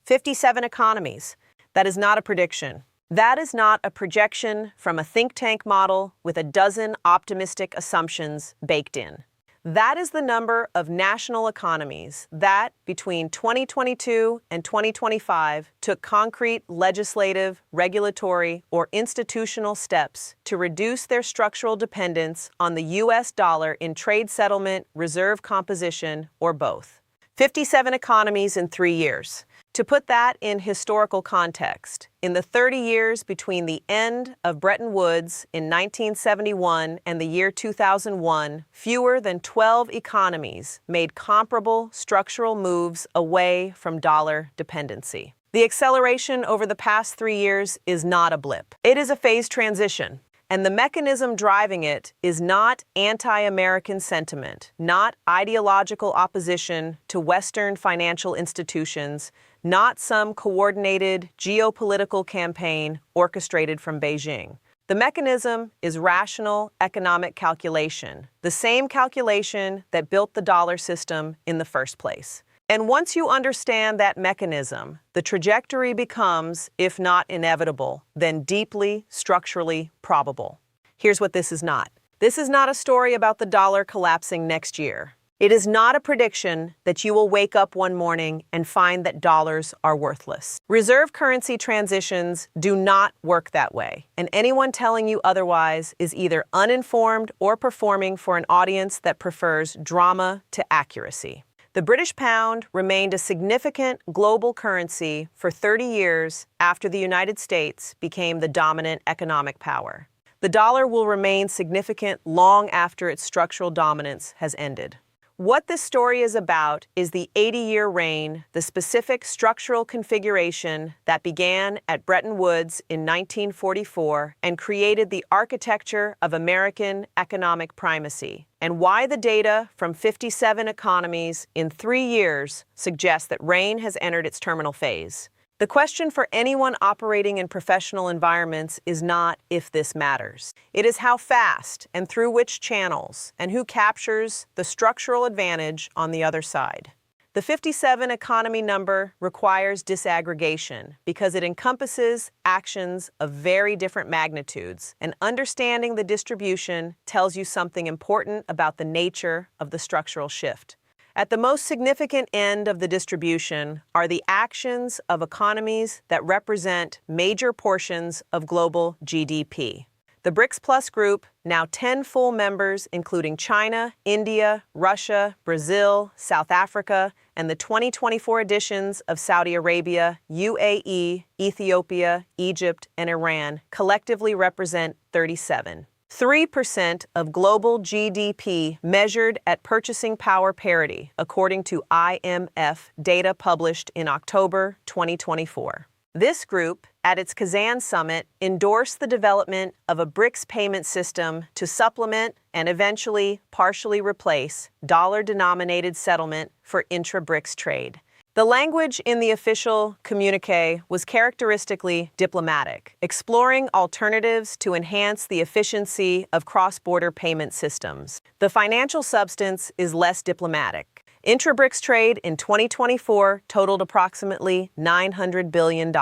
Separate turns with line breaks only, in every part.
57 economies. That is not a prediction. That is not a projection from a think tank model with a dozen optimistic assumptions baked in. That is the number of national economies that, between 2022 and 2025, took concrete legislative, regulatory, or institutional steps to reduce their structural dependence on the U.S. dollar in trade settlement, reserve composition, or both. 57 economies in 3 years. To put that in historical context, in the 30 years between the end of Bretton Woods in 1971 and the year 2001, fewer than 12 economies made comparable structural moves away from dollar dependency. The acceleration over the past 3 years is not a blip. It is a phased transition. And the mechanism driving it is not anti-American sentiment, not ideological opposition to Western financial institutions, not some coordinated geopolitical campaign orchestrated from Beijing. The mechanism is rational economic calculation, the same calculation that built the dollar system in the first place. And once you understand that mechanism, the trajectory becomes, if not inevitable, then deeply structurally probable. Here's what this is not. This is not a story about the dollar collapsing next year. It is not a prediction that you will wake up one morning and find that dollars are worthless. Reserve currency transitions do not work that way, and anyone telling you otherwise is either uninformed or performing for an audience that prefers drama to accuracy. The British pound remained a significant global currency for 30 years after the United States became the dominant economic power. The dollar will remain significant long after its structural dominance has ended. What this story is about is the 80-year reign, the specific structural configuration that began at Bretton Woods in 1944 and created the architecture of American economic primacy, and why the data from 57 economies in 3 years suggests that reign has entered its terminal phase. The question for anyone operating in professional environments is not if this matters. It is how fast and through which channels and who captures the structural advantage on the other side. The 57 economy number requires disaggregation because it encompasses actions of very different magnitudes, and understanding the distribution tells you something important about the nature of the structural shift. At the most significant end of the distribution are the actions of economies that represent major portions of global GDP. The BRICS Plus group, now 10 full members including China, India, Russia, Brazil, South Africa, and the 2024 editions of Saudi Arabia, UAE, Ethiopia, Egypt, and Iran, collectively represent 3% of global GDP measured at purchasing power parity, according to IMF data published in October 2024. This group, at its Kazan summit, endorsed the development of a BRICS payment system to supplement and eventually partially replace dollar-denominated settlement for intra-BRICS trade. The language in the official communiqué was characteristically diplomatic, exploring alternatives to enhance the efficiency of cross-border payment systems. The financial substance is less diplomatic. Intra-BRICS trade in 2024 totaled approximately $900 billion.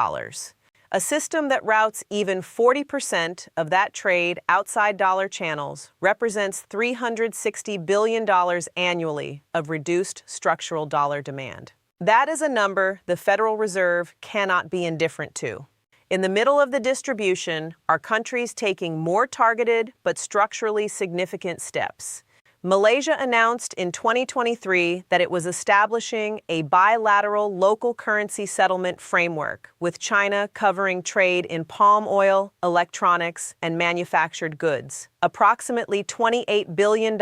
A system that routes even 40% of that trade outside dollar channels represents $360 billion annually of reduced structural dollar demand. That is a number the Federal Reserve cannot be indifferent to. In the middle of the distribution are countries taking more targeted but structurally significant steps. Malaysia announced in 2023 that it was establishing a bilateral local currency settlement framework, with China covering trade in palm oil, electronics, and manufactured goods. Approximately $28 billion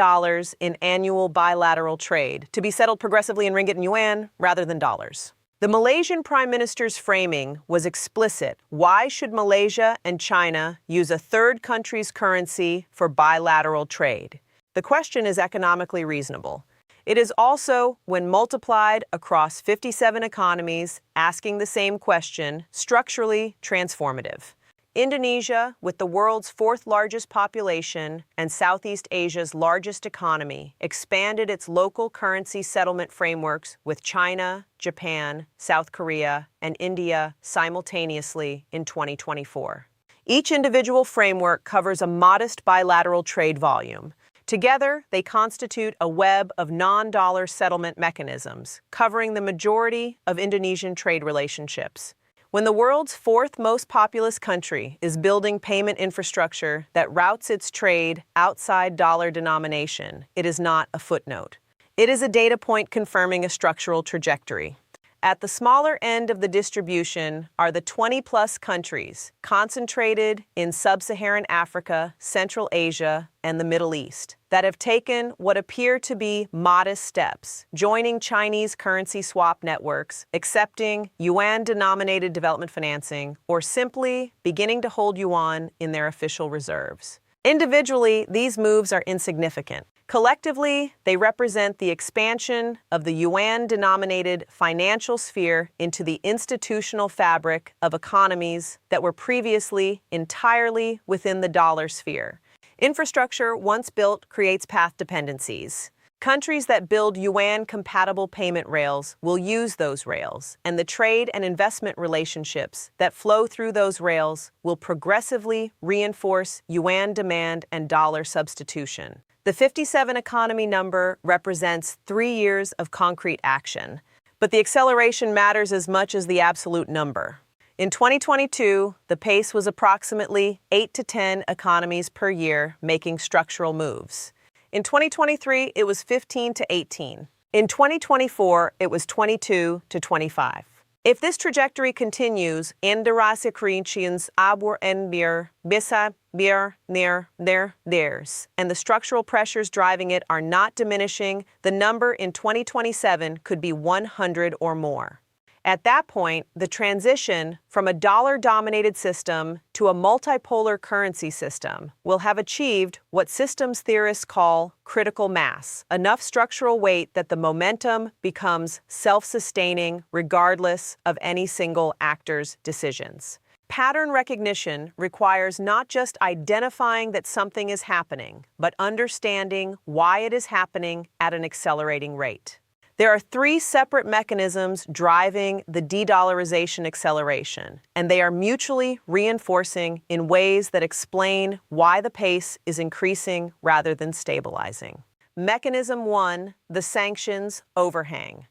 in annual bilateral trade, to be settled progressively in ringgit and yuan rather than dollars. The Malaysian Prime Minister's framing was explicit. Why should Malaysia and China use a third country's currency for bilateral trade? The question is economically reasonable. It is also, when multiplied across 57 economies asking the same question, structurally transformative. Indonesia, with the world's fourth largest population and Southeast Asia's largest economy, expanded its local currency settlement frameworks with China, Japan, South Korea, and India simultaneously in 2024. Each individual framework covers a modest bilateral trade volume. Together, they constitute a web of non-dollar settlement mechanisms, covering the majority of Indonesian trade relationships. When the world's fourth most populous country is building payment infrastructure that routes its trade outside dollar denomination, it is not a footnote. It is a data point confirming a structural trajectory. At the smaller end of the distribution are the 20-plus countries concentrated in sub-Saharan Africa, Central Asia, and the Middle East that have taken what appear to be modest steps, joining Chinese currency swap networks, accepting yuan-denominated development financing, or simply beginning to hold yuan in their official reserves. Individually, these moves are insignificant. Collectively, they represent the expansion of the yuan-denominated financial sphere into the institutional fabric of economies that were previously entirely within the dollar sphere. Infrastructure, once built, creates path dependencies. Countries that build yuan-compatible payment rails will use those rails, and the trade and investment relationships that flow through those rails will progressively reinforce yuan demand and dollar substitution. The 57 economy number represents 3 years of concrete action, but the acceleration matters as much as the absolute number. In 2022, the pace was approximately 8 to 10 economies per year making structural moves. In 2023, it was 15 to 18. In 2024, it was 22 to 25. If this trajectory continues, inderasikrinians abur en bir, bisa bir near their theirs, and the structural pressures driving it are not diminishing, the number in 2027 could be 100 or more. At that point, the transition from a dollar-dominated system to a multipolar currency system will have achieved what systems theorists call critical mass, enough structural weight that the momentum becomes self-sustaining regardless of any single actor's decisions. Pattern recognition requires not just identifying that something is happening, but understanding why it is happening at an accelerating rate. There are 3 separate mechanisms driving the de-dollarization acceleration, and they are mutually reinforcing in ways that explain why the pace is increasing rather than stabilizing. Mechanism 1, the sanctions overhang.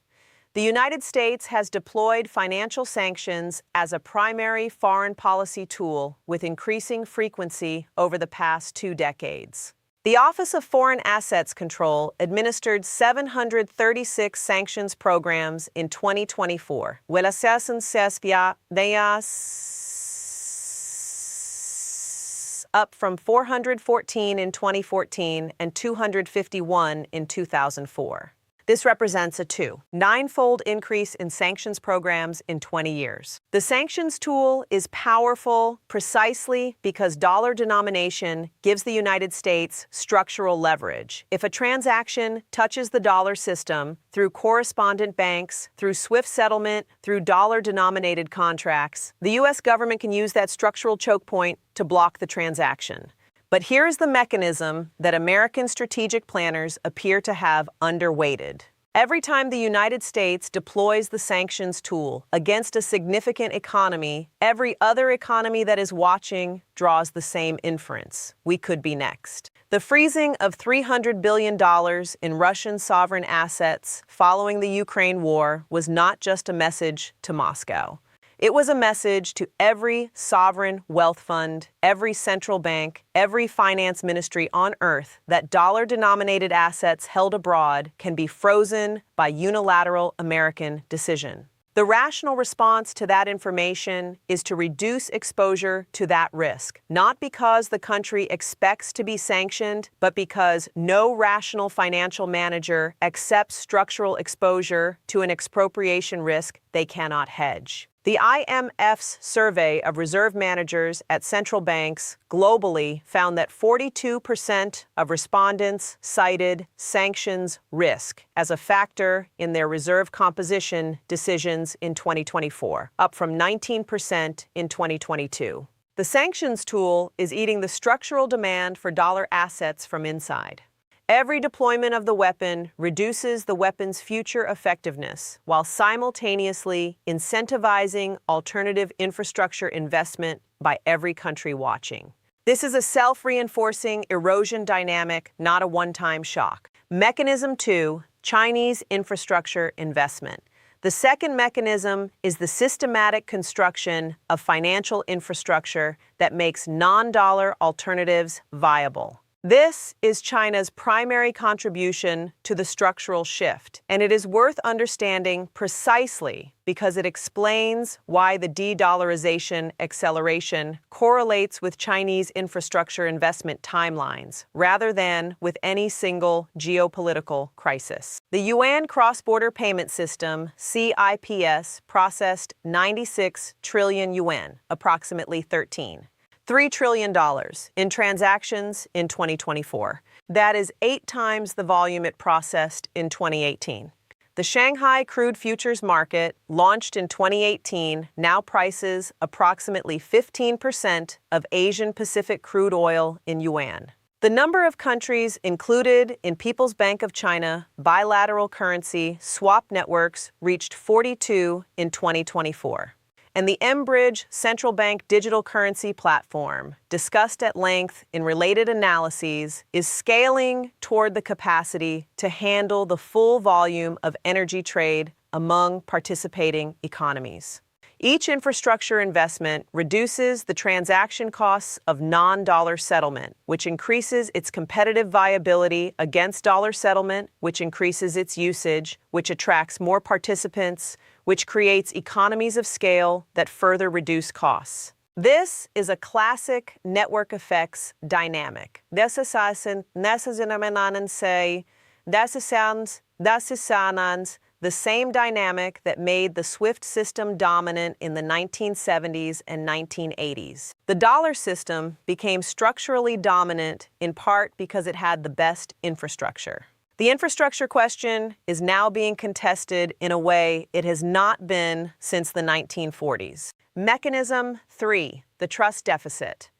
The United States has deployed financial sanctions as a primary foreign policy tool with increasing frequency over the past 2 decades. The Office of Foreign Assets Control administered 736 sanctions programs in 2024, up from 414 in 2014 and 251 in 2004. This represents a 9-fold increase in sanctions programs in 20 years. The sanctions tool is powerful precisely because dollar denomination gives the United States structural leverage. If a transaction touches the dollar system through correspondent banks, through SWIFT settlement, through dollar-denominated contracts, the U.S. government can use that structural choke point to block the transaction. But here's the mechanism that American strategic planners appear to have underweighted. Every time the United States deploys the sanctions tool against a significant economy, every other economy that is watching draws the same inference. We could be next. The freezing of $300 billion in Russian sovereign assets following the Ukraine war was not just a message to Moscow. It was a message to every sovereign wealth fund, every central bank, every finance ministry on earth that dollar-denominated assets held abroad can be frozen by unilateral American decision. The rational response to that information is to reduce exposure to that risk, not because the country expects to be sanctioned, but because no rational financial manager accepts structural exposure to an expropriation risk they cannot hedge. The IMF's survey of reserve managers at central banks globally found that 42% of respondents cited sanctions risk as a factor in their reserve composition decisions in 2024, up from 19% in 2022. The sanctions tool is eating the structural demand for dollar assets from inside. Every deployment of the weapon reduces the weapon's future effectiveness while simultaneously incentivizing alternative infrastructure investment by every country watching. This is a self-reinforcing erosion dynamic, not a one-time shock. Mechanism 2, Chinese infrastructure investment. The second mechanism is the systematic construction of financial infrastructure that makes non-dollar alternatives viable. This is China's primary contribution to the structural shift, and it is worth understanding precisely because it explains why the de-dollarization acceleration correlates with Chinese infrastructure investment timelines rather than with any single geopolitical crisis. The Yuan Cross-Border Payment System, CIPS, processed 96 trillion yuan, approximately $3 trillion in transactions in 2024. That is 8 times the volume it processed in 2018. The Shanghai Crude Futures Market, launched in 2018, now prices approximately 15% of Asian Pacific crude oil in yuan. The number of countries included in People's Bank of China bilateral currency swap networks reached 42 in 2024. And the mBridge central bank digital currency platform, discussed at length in related analyses, is scaling toward the capacity to handle the full volume of energy trade among participating economies. Each infrastructure investment reduces the transaction costs of non-dollar settlement, which increases its competitive viability against dollar settlement, which increases its usage, which attracts more participants, which creates economies of scale that further reduce costs. This is a classic network effects dynamic. Das ist the same dynamic that made the SWIFT system dominant in the 1970s and 1980s. The dollar system became structurally dominant in part because it had the best infrastructure. The infrastructure question is now being contested in a way it has not been since the 1940s. Mechanism 3, the trust deficit.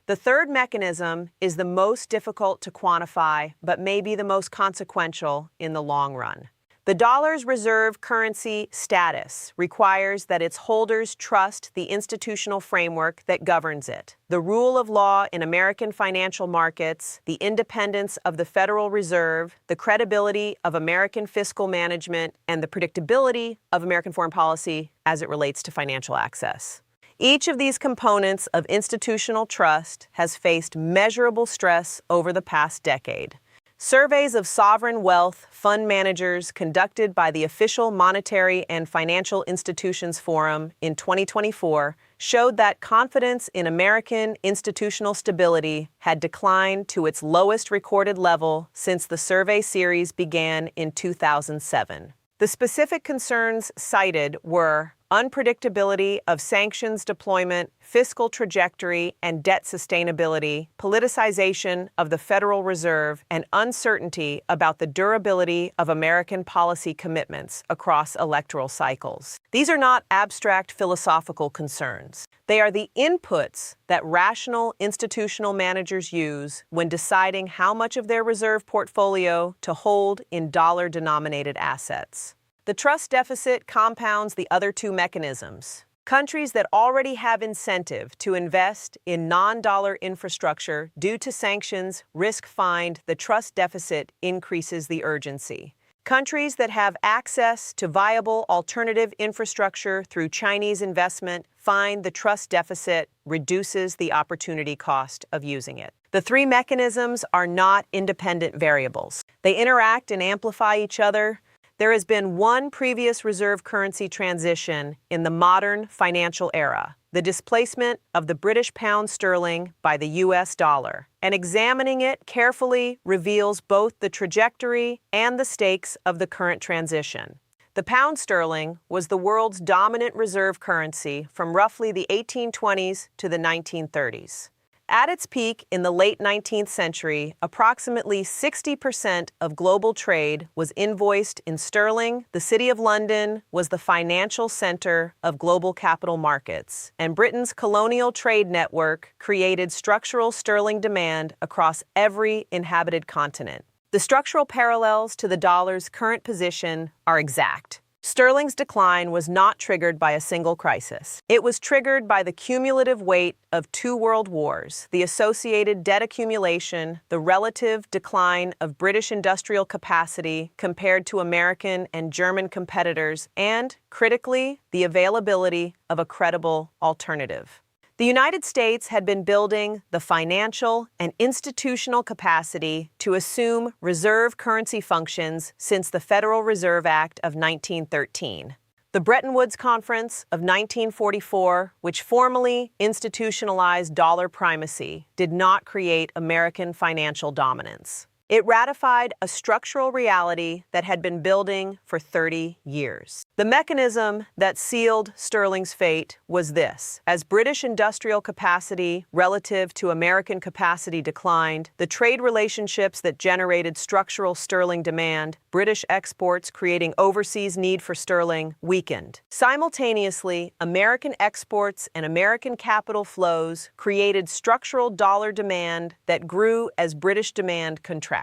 The third mechanism is the most difficult to quantify, but may be the most consequential in the long run. The dollar's reserve currency status requires that its holders trust the institutional framework that governs it. The rule of law in American financial markets, the independence of the Federal Reserve, the credibility of American fiscal management, and the predictability of American foreign policy as it relates to financial access. Each of these components of institutional trust has faced measurable stress over the past decade. Surveys of sovereign wealth fund managers conducted by the Official Monetary and Financial Institutions Forum in 2024 showed that confidence in American institutional stability had declined to its lowest recorded level since the survey series began in 2007. The specific concerns cited were unpredictability of sanctions deployment, fiscal trajectory and debt sustainability, politicization of the Federal Reserve, and uncertainty about the durability of American policy commitments across electoral cycles. These are not abstract philosophical concerns. They are the inputs that rational institutional managers use when deciding how much of their reserve portfolio to hold in dollar-denominated assets. The trust deficit compounds the other two mechanisms. Countries that already have incentive to invest in non-dollar infrastructure due to sanctions find the trust deficit increases the urgency. Countries that have access to viable alternative infrastructure through Chinese investment find the trust deficit reduces the opportunity cost of using it. The three mechanisms are not independent variables. They interact and amplify each other. There has been one previous reserve currency transition in the modern financial era, the displacement of the British pound sterling by the US dollar. And examining it carefully reveals both the trajectory and the stakes of the current transition. The pound sterling was the world's dominant reserve currency from roughly the 1820s to the 1930s. At its peak in the late 19th century, approximately 60% of global trade was invoiced in sterling. The City of London was the financial center of global capital markets, and Britain's colonial trade network created structural sterling demand across every inhabited continent. The structural parallels to the dollar's current position are exact. Sterling's decline was not triggered by a single crisis. It was triggered by the cumulative weight of two world wars, the associated debt accumulation, the relative decline of British industrial capacity compared to American and German competitors, and, critically, the availability of a credible alternative. The United States had been building the financial and institutional capacity to assume reserve currency functions since the Federal Reserve Act of 1913. The Bretton Woods Conference of 1944, which formally institutionalized dollar primacy, did not create American financial dominance. It ratified a structural reality that had been building for 30 years. The mechanism that sealed sterling's fate was this. As British industrial capacity relative to American capacity declined, the trade relationships that generated structural sterling demand, British exports creating overseas need for sterling, weakened. Simultaneously, American exports and American capital flows created structural dollar demand that grew as British demand contracted.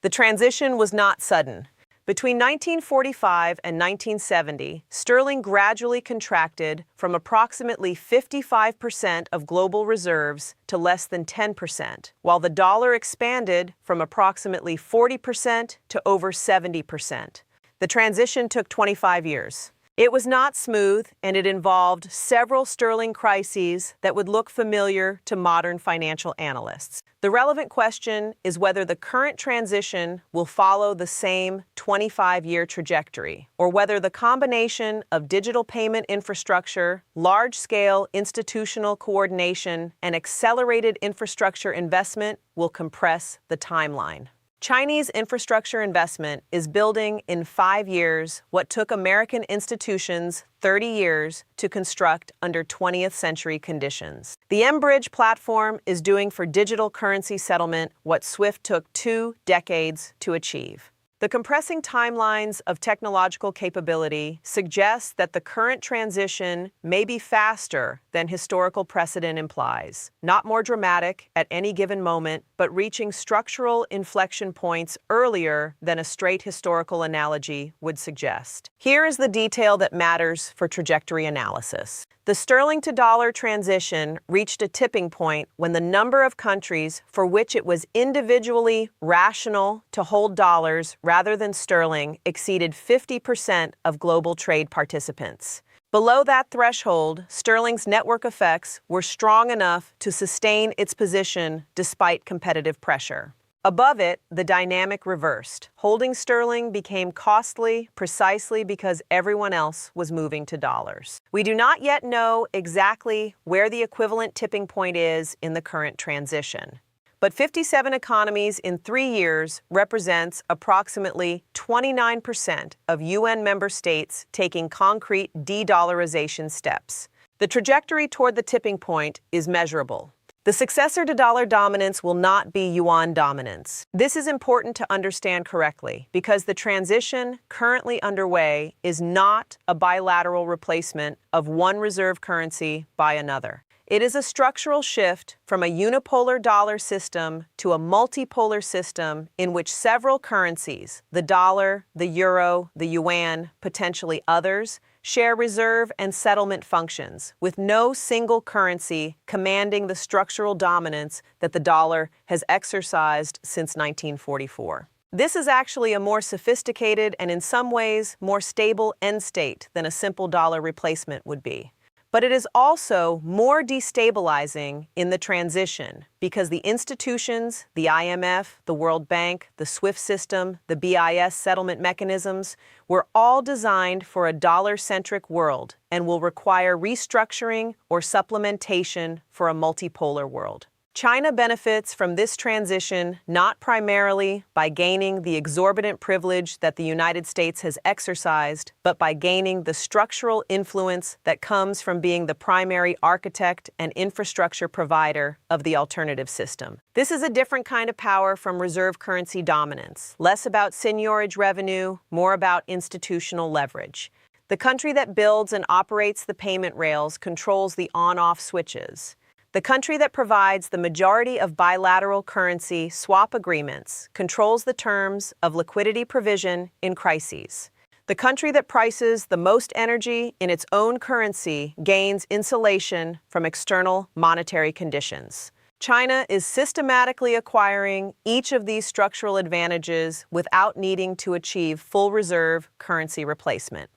The transition was not sudden. Between 1945 and 1970, sterling gradually contracted from approximately 55% of global reserves to less than 10%, while the dollar expanded from approximately 40% to over 70%. The transition took 25 years. It was not smooth, and it involved several sterling crises that would look familiar to modern financial analysts. The relevant question is whether the current transition will follow the same 25-year trajectory, or whether the combination of digital payment infrastructure, large-scale institutional coordination, and accelerated infrastructure investment will compress the timeline. Chinese infrastructure investment is building in 5 years what took American institutions 30 years to construct under 20th century conditions. The mBridge platform is doing for digital currency settlement what SWIFT took 2 decades to achieve. The compressing timelines of technological capability suggests that the current transition may be faster than historical precedent implies, not more dramatic at any given moment, but reaching structural inflection points earlier than a straight historical analogy would suggest. Here is the detail that matters for trajectory analysis. The sterling to dollar transition reached a tipping point when the number of countries for which it was individually rational to hold dollars rather than sterling exceeded 50% of global trade participants. Below that threshold, sterling's network effects were strong enough to sustain its position despite competitive pressure. Above it, the dynamic reversed. Holding sterling became costly precisely because everyone else was moving to dollars. We do not yet know exactly where the equivalent tipping point is in the current transition. But 57 economies in 3 years represents approximately 29% of UN member states taking concrete de-dollarization steps. The trajectory toward the tipping point is measurable. The successor to dollar dominance will not be yuan dominance. This is important to understand correctly because the transition currently underway is not a bilateral replacement of one reserve currency by another. It is a structural shift from a unipolar dollar system to a multipolar system in which several currencies, the dollar, the euro, the yuan, potentially others, share reserve and settlement functions, with no single currency commanding the structural dominance that the dollar has exercised since 1944. This is actually a more sophisticated and in some ways more stable end state than a simple dollar replacement would be. But it is also more destabilizing in the transition because the institutions, the IMF, the World Bank, the SWIFT system, the BIS settlement mechanisms, were all designed for a dollar-centric world and will require restructuring or supplementation for a multipolar world. China benefits from this transition not primarily by gaining the exorbitant privilege that the United States has exercised, but by gaining the structural influence that comes from being the primary architect and infrastructure provider of the alternative system. This is a different kind of power from reserve currency dominance, less about seigniorage revenue, more about institutional leverage. The country that builds and operates the payment rails controls the on-off switches. The country that provides the majority of bilateral currency swap agreements controls the terms of liquidity provision in crises. The country that prices the most energy in its own currency gains insulation from external monetary conditions. China is systematically acquiring each of these structural advantages without needing to achieve full reserve currency replacement.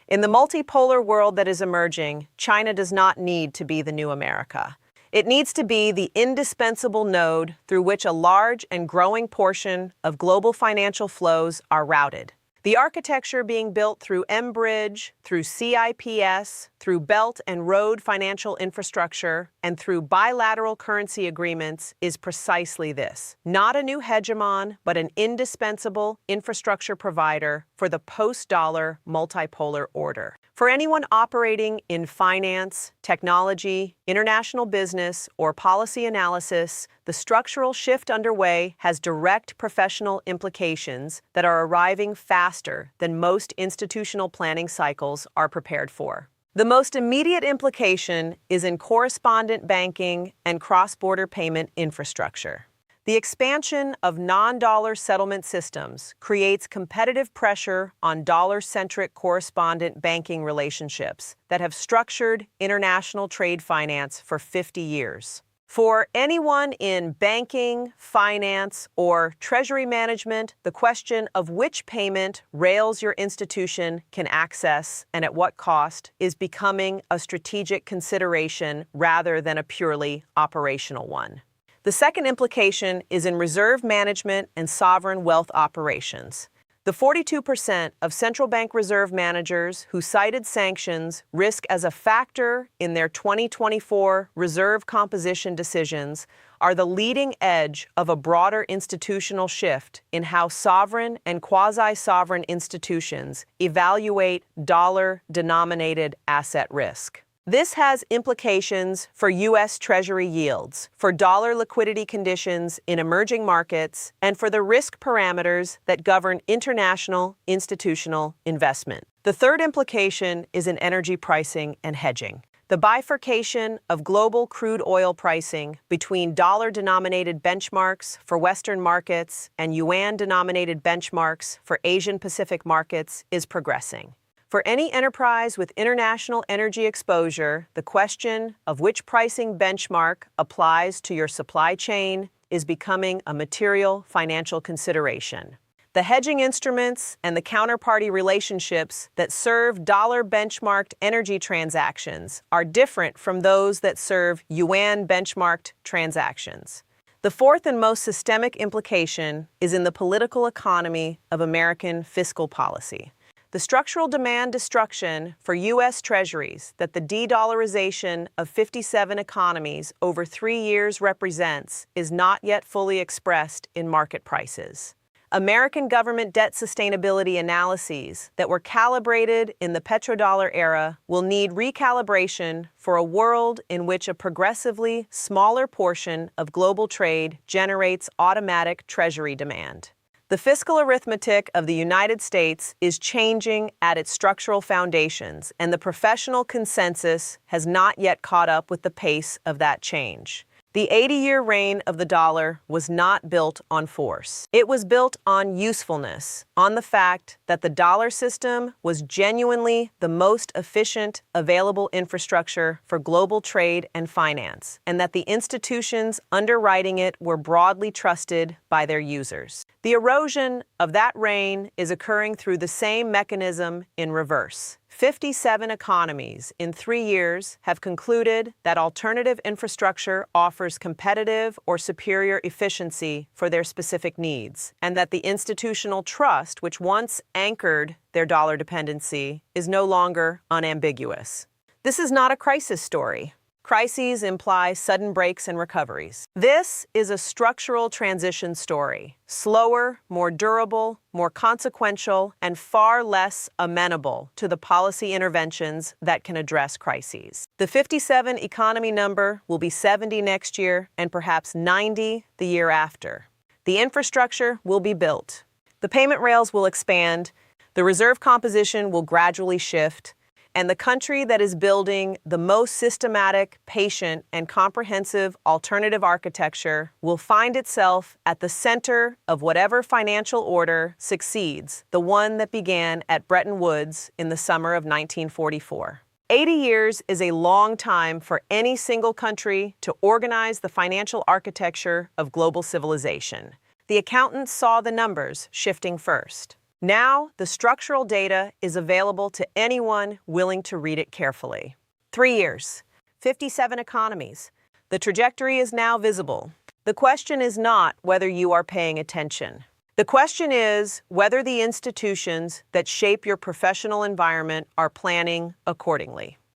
In the multipolar world that is emerging, China does not need to be the new America. It needs to be the indispensable node through which a large and growing portion of global financial flows are routed. The architecture being built through M-Bridge, through CIPS, through Belt and Road financial infrastructure, and through bilateral currency agreements is precisely this. Not a new hegemon, but an indispensable infrastructure provider for the post-dollar multipolar order. For anyone operating in finance, technology, international business, or policy analysis, the structural shift underway has direct professional implications that are arriving faster than most institutional planning cycles are prepared for. The most immediate implication is in correspondent banking and cross-border payment infrastructure. The expansion of non-dollar settlement systems creates competitive pressure on dollar-centric correspondent banking relationships that have structured international trade finance for 50 years. For anyone in banking, finance, or treasury management, the question of which payment rails your institution can access and at what cost is becoming a strategic consideration rather than a purely operational one. The second implication is in reserve management and sovereign wealth operations. The 42% of central bank reserve managers who cited sanctions risk as a factor in their 2024 reserve composition decisions are the leading edge of a broader institutional shift in how sovereign and quasi-sovereign institutions evaluate dollar-denominated asset risk. This has implications for U.S. Treasury yields, for dollar liquidity conditions in emerging markets, and for the risk parameters that govern international institutional investment. The third implication is in energy pricing and hedging. The bifurcation of global crude oil pricing between dollar-denominated benchmarks for Western markets and yuan-denominated benchmarks for Asian-Pacific markets is progressing. For any enterprise with international energy exposure, the question of which pricing benchmark applies to your supply chain is becoming a material financial consideration. The hedging instruments and the counterparty relationships that serve dollar-benchmarked energy transactions are different from those that serve yuan-benchmarked transactions. The fourth and most systemic implication is in the political economy of American fiscal policy. The structural demand destruction for U.S. Treasuries that the de-dollarization of 57 economies over 3 years represents is not yet fully expressed in market prices. American government debt sustainability analyses that were calibrated in the petrodollar era will need recalibration for a world in which a progressively smaller portion of global trade generates automatic Treasury demand. The fiscal arithmetic of the United States is changing at its structural foundations, and the professional consensus has not yet caught up with the pace of that change. The 80-year reign of the dollar was not built on force. It was built on usefulness, on the fact that the dollar system was genuinely the most efficient available infrastructure for global trade and finance, and that the institutions underwriting it were broadly trusted by their users. The erosion of that reign is occurring through the same mechanism in reverse. 57 economies in 3 years have concluded that alternative infrastructure offers competitive or superior efficiency for their specific needs, and that the institutional trust which once anchored their dollar dependency is no longer unambiguous. This is not a crisis story. Crises imply sudden breaks and recoveries. This is a structural transition story, slower, more durable, more consequential, and far less amenable to the policy interventions that can address crises. The 57 economy number will be 70 next year and perhaps 90 the year after. The infrastructure will be built. The payment rails will expand. The reserve composition will gradually shift. And the country that is building the most systematic, patient, and comprehensive alternative architecture will find itself at the center of whatever financial order succeeds, the one that began at Bretton Woods in the summer of 1944. 80 years is a long time for any single country to organize the financial architecture of global civilization. The accountants saw the numbers shifting first. Now, the structural data is available to anyone willing to read it carefully. 3 years, 57 economies. The trajectory is now visible. The question is not whether you are paying attention. The question is whether the institutions that shape your professional environment are planning accordingly.